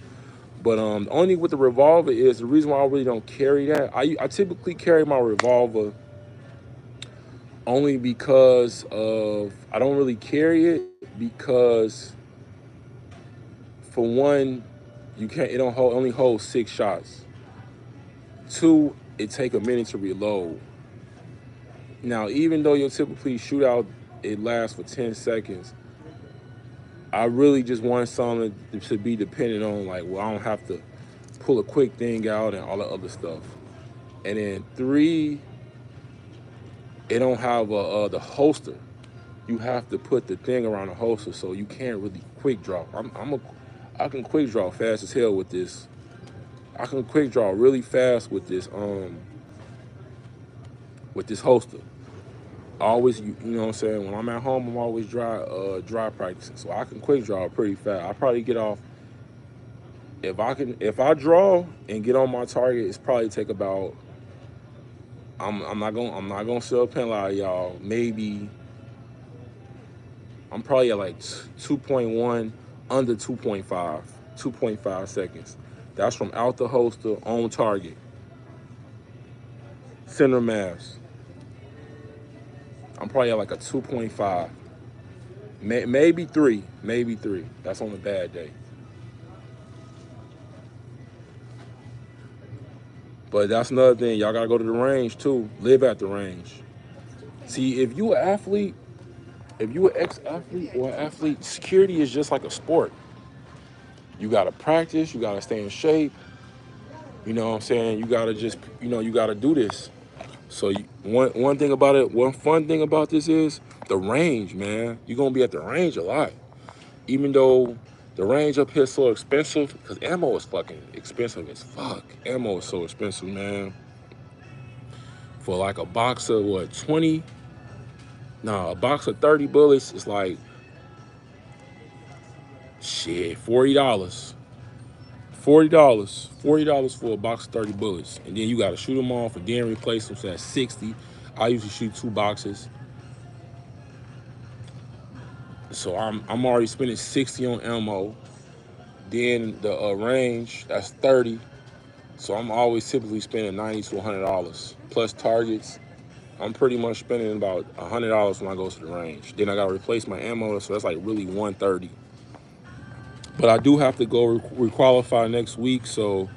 But the only thing with the revolver is the reason why I really don't carry that. I typically carry my revolver only because of I don't really carry it because for one, you can't it don't hold only holds 6 shots. Two, it take a minute to reload. Now, even though your typically shootout it lasts for 10 seconds, I really just want something to be dependent on, like, well, I don't have to pull a quick thing out and all the other stuff. And then three, it don't have the holster. You have to put the thing around the holster, so you can't really quick draw. I can quick draw fast as hell with this. I can quick draw really fast with this holster. I always, you know what I'm saying. When I'm at home, I'm always dry practicing, so I can quick draw pretty fast. I probably get off if I draw and get on my target. It's probably take about. I'm not gonna sell a pen lie, y'all. Maybe I'm probably at like 2.1, under 2.5, 2.5 seconds. That's from out the holster on target, center mass. I'm probably at like a 2.5, maybe three. That's on a bad day. But that's another thing. Y'all gotta go to the range too. Live at the range. See, if you an ex-athlete or an athlete, security is just like a sport. You gotta practice. You gotta stay in shape. You know what I'm saying? You gotta just, you gotta do this. So one thing about it, one fun thing about this is the range, man. You're gonna be at the range a lot. even though the range up here is so expensive, because ammo is fucking expensive as fuck. Ammo is so expensive, man. For like a box of what, 20? Nah, a box of 30 bullets is like, shit, $40. $40 for a box of 30 bullets. And then you gotta shoot them off and then replace them, so that's 60. I usually shoot 2 boxes. So I'm already spending 60 on ammo. Then the range, that's 30. So I'm always typically spending $90 to $100 plus targets. I'm pretty much spending about $100 when I go to the range. Then I gotta replace my ammo, so that's like really 130. But I do have to go requalify next week, so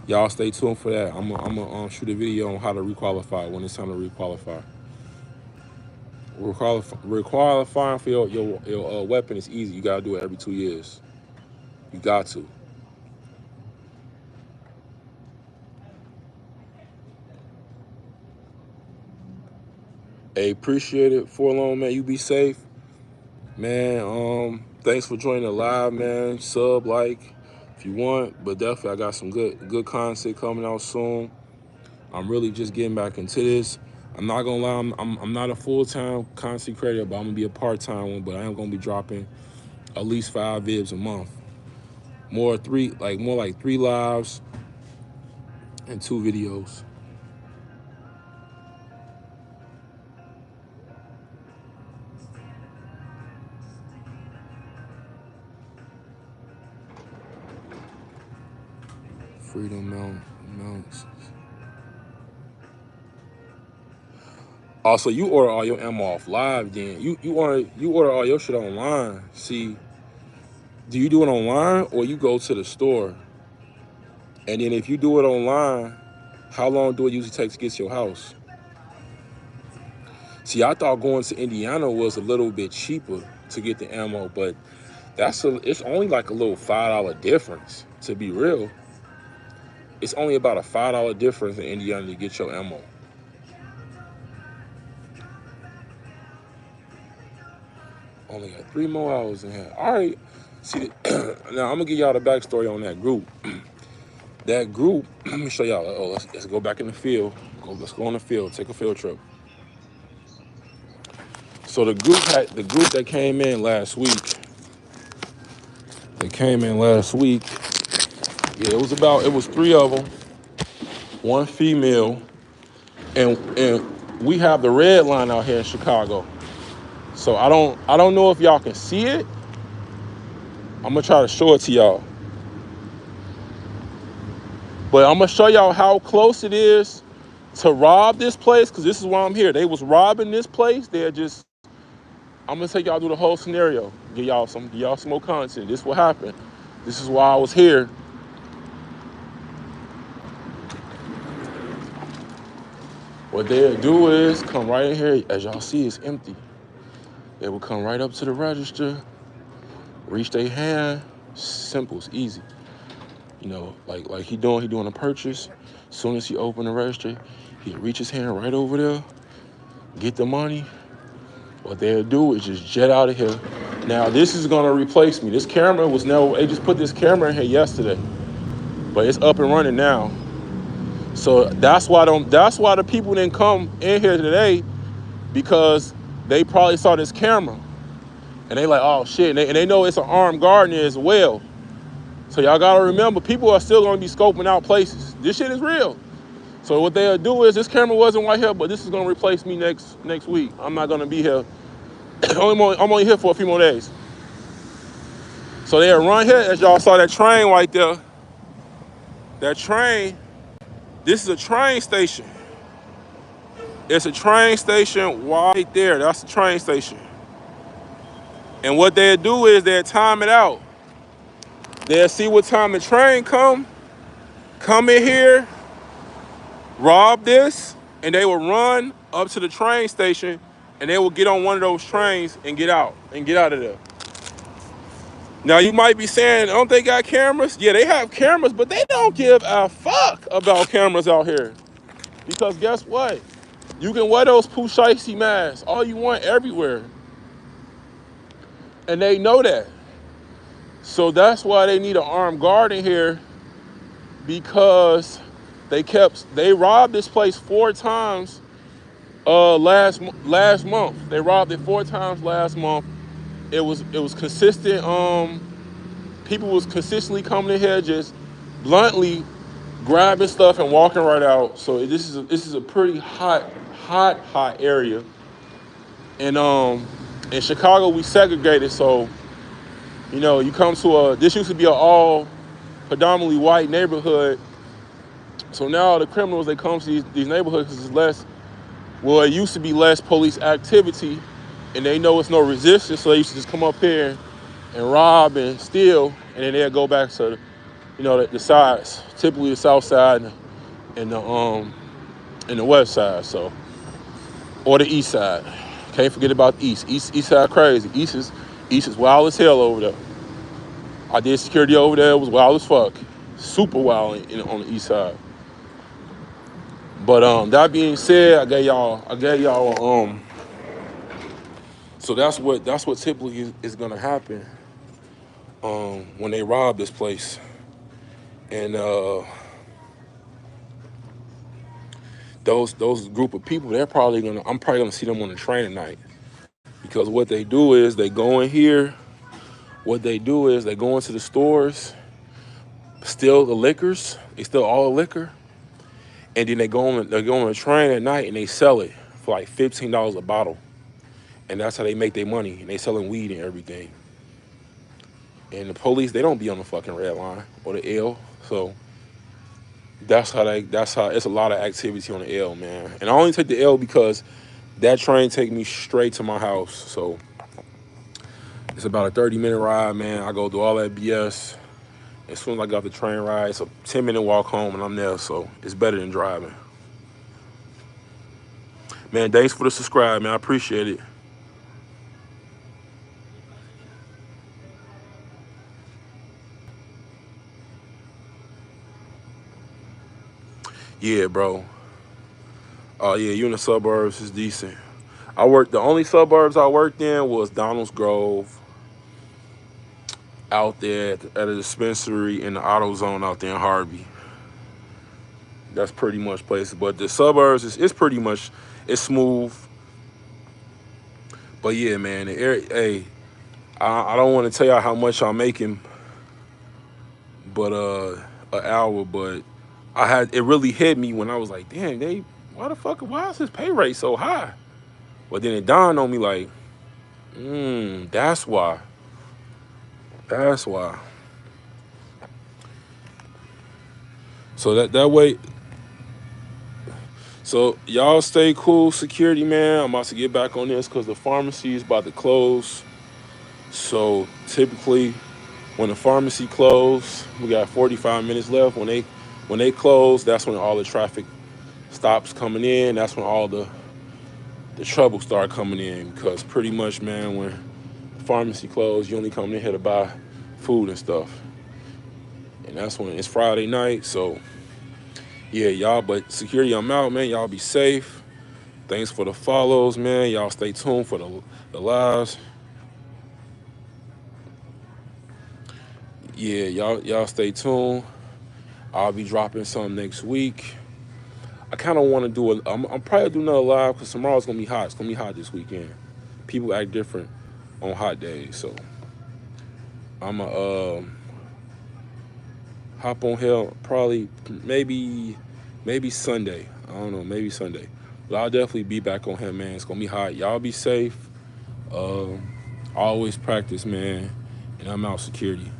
y'all stay tuned for that. I'm gonna shoot a video on how to requalify when it's time to requalify. Requalifying for your weapon is easy. You gotta do it every 2 years. You got to. Hey, appreciate it. For long, man. You be safe. Man, thanks for joining the live, man. Sub, like, if you want, but definitely I got some good content coming out soon. I'm really just getting back into this. I'm not gonna lie, I'm not a full-time content creator, but I'm gonna be a part-time one. But I am gonna be dropping at least 5 vids a month. More like 3 lives and 2 videos. Freedom mounts. Also, you order all your ammo off live, then you order all your shit online. See, do you do it online or you go to the store? And then if you do it online, how long do it usually take to get to your house? See, I thought going to Indiana was a little bit cheaper to get the ammo, but it's only like a little $5 difference. To be real, it's only about a $5 difference in Indiana to get your ammo. Only got 3 more hours in here. All right. See, now I'm gonna give y'all the backstory on that group. That group, let me show y'all. Oh, let's go back in the field. Let's go on the field. Take a field trip. So the group that came in last week. They came in last week. Yeah, it was 3 of them, one female, and we have the red line out here in Chicago. So I don't know if y'all can see it. I'm gonna try to show it to y'all. But I'm gonna show y'all how close it is to rob this place, because this is why I'm here. They was robbing this place. I'm gonna take y'all through the whole scenario. Give y'all some more content. This is what happened. This is why I was here. What they'll do is come right in here. As y'all see, it's empty. They will come right up to the register, reach their hand. Simple, it's easy. You know, like he doing a purchase. As soon as he open the register, he'll reach his hand right over there, get the money. What they'll do is just jet out of here. Now this is gonna replace me. This camera was never. They just put this camera in here yesterday, but it's up and running now. So that's why the people didn't come in here today, because they probably saw this camera and they like, oh shit, and they know it's an armed guard in there as well. So y'all gotta remember, people are still gonna be scoping out places. This shit is real. So what they'll do is, this camera wasn't right here, but this is gonna replace me next week. I'm not gonna be here. I'm only here for a few more days. So they'll run here, as y'all saw that train right there. That train, this is a train station. It's a train station right there. That's the train station. And what they'll do is they'll time it out. They'll see what time the train come in here, rob this, and they will run up to the train station, and they will get on one of those trains and get out of there. Now you might be saying, don't they got cameras? Yeah, they have cameras, but they don't give a fuck about cameras out here. Because guess what? You can wear those Pusheisi masks all you want everywhere. And they know that. So that's why they need an armed guard in here, because they robbed this place 4 times last month. They robbed it 4 times last month. It was consistent. People was consistently coming in here just bluntly grabbing stuff and walking right out. So this is a pretty hot area. And in Chicago we segregated. So you come to this used to be an all predominantly white neighborhood. So now the criminals, they come to these neighborhoods because it's less. Well, it used to be less police activity, and they know it's no resistance, so they used to just come up here and rob and steal, and then they'll go back to the sides, typically the south side and the west side, or the east side. Can't forget about the east. East side crazy. East is wild as hell over there. I did security over there. It was wild as fuck. Super wild on the east side. But that being said, I gave y'all. So that's what typically is gonna happen when they rob this place. And those group of people, I'm probably gonna see them on the train tonight, because what they do is they go in here. What they do is they go into the stores, steal the liquors, they steal all the liquor, and then they go on a train at night and they sell it for like $15 a bottle, and that's how they make their money. And they selling weed and everything. And the police, they don't be on the fucking red line or the L, so that's how it's a lot of activity on the L, man. And I only take the L because that train take me straight to my house, so it's about a 30-minute ride, man. I go through all that BS. As soon as I got the train ride, it's a 10-minute walk home and I'm there, so it's better than driving. Man, thanks for the subscribe, man. I appreciate it. Yeah, bro. Oh yeah, you in the suburbs is decent. The only suburbs I worked in was Donalds Grove, out there at a dispensary in the auto zone out there in Harvey. That's pretty much places. But the suburbs it's pretty much, it's smooth. But yeah, man, the area, hey, I don't want to tell y'all how much I'm making, but an hour. But it really hit me when I was like, damn, why is this pay rate so high? But then it dawned on me like, that's why. That's why. So that way, so y'all stay cool, security, man. I'm about to get back on this because the pharmacy is about to close. So typically, when the pharmacy close, we got 45 minutes left. When they close, that's when all the traffic stops coming in. That's when all the trouble start coming in, because pretty much, man, when the pharmacy closed, you only come in here to buy food and stuff. And that's when it's Friday night. So yeah, y'all. But security, I'm out, man. Y'all be safe. Thanks for the follows, man. Y'all stay tuned for the lives. Yeah, y'all stay tuned. I'll be dropping something next week. I kind of want to do I'm probably do another live because tomorrow's gonna be hot. It's gonna be hot this weekend. People act different on hot days, so I'm a hop on here probably maybe Sunday. I don't know, maybe Sunday. But I'll definitely be back on here, man. It's gonna be hot. Y'all be safe. Always practice, man. And I'm out, security.